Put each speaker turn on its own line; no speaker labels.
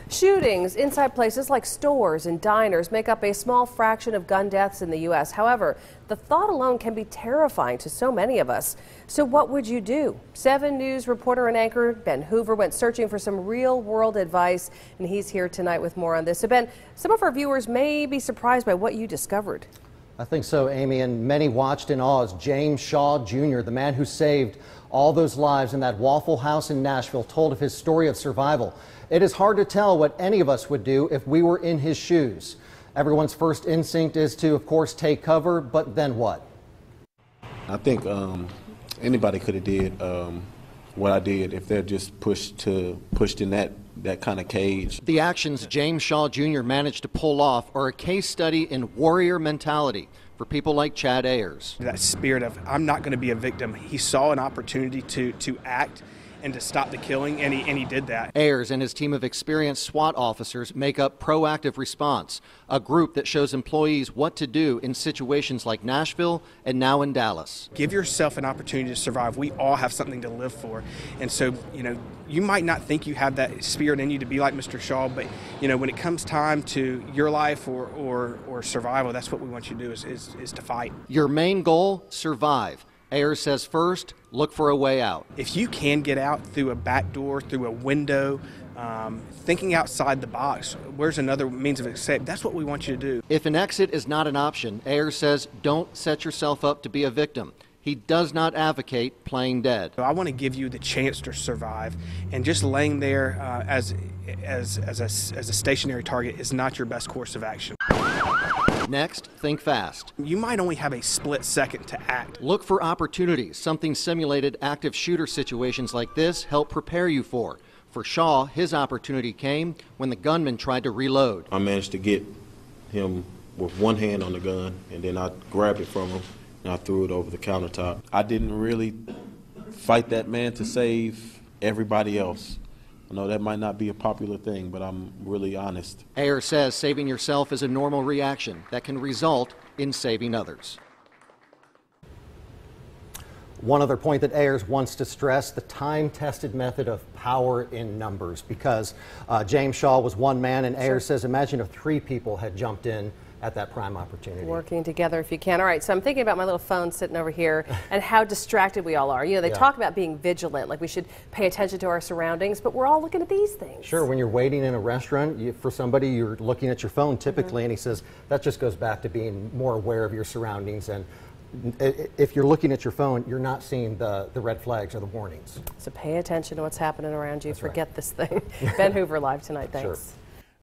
Shootings inside places like stores and diners make up a small fraction of gun deaths in the U.S. However, the thought alone can be terrifying to so many of us. So what would you do? 7 News reporter and anchor Ben Hoover went searching for some real-world advice, and he's here tonight with more on this. So Ben, some of our viewers may be surprised by what you discovered.
I think so, Amy, and many watched in awe as James Shaw Jr., the man who saved all those lives in that Waffle House in Nashville, told of his story of survival. It is hard to tell what any of us would do if we were in his shoes. Everyone's first instinct is to, of course, take cover, but then what?
I think anybody could have did what I did if they're just pushed in that kind of cage.
The actions James Shaw Jr. managed to pull off are a case study in warrior mentality for people like Chad Ayers.
That spirit of, I'm not going to be a victim. He saw an opportunity to act and to stop the killing, and he did that.
Ayers and his team of experienced SWAT officers make up Proactive Response, a group that shows employees what to do in situations like Nashville and now in Dallas.
Give yourself an opportunity to survive. We all have something to live for. And so, you might not think you have that spirit in you to be like Mr. Shaw, but, when it comes time to your life or survival, that's what we want you to do is to fight.
Your main goal, survive. Ayers says first, look for a way out.
If you can get out through a back door, through a window, thinking outside the box, where's another means of escape? That's what we want you to do.
If an exit is not an option, Ayers says don't set yourself up to be a victim. He does not advocate playing dead.
I want to give you the chance to survive, and just laying there as a stationary target is not your best course of action.
Next, think fast.
You might only have a split second to act.
Look for opportunities, something simulated active shooter situations like this help prepare you for. For Shaw, his opportunity came when the gunman tried to reload.
I managed to get him with one hand on the gun, and then I grabbed it from him and I threw it over the countertop. I didn't really fight that man to save everybody else. I know that might not be a popular thing, but I'm really honest.
Ayers says saving yourself is a normal reaction that can result in saving others. One other point that Ayers wants to stress, the time-tested method of power in numbers, because James Shaw was one man, and Ayers says imagine if 3 people had jumped in at that prime opportunity.
Working together if you can. All right, so I'm thinking about my little phone sitting over here and how distracted we all are. They talk about being vigilant, like we should pay attention to our surroundings, but we're all looking at these things.
Sure, when you're waiting in a restaurant, for somebody, you're looking at your phone typically, and he says that just goes back to being more aware of your surroundings, and if you're looking at your phone, you're not seeing the red flags or the warnings.
So pay attention to what's happening around you.
That's
Forget
right.
this thing. Ben Hoover live tonight. Thanks.
Sure.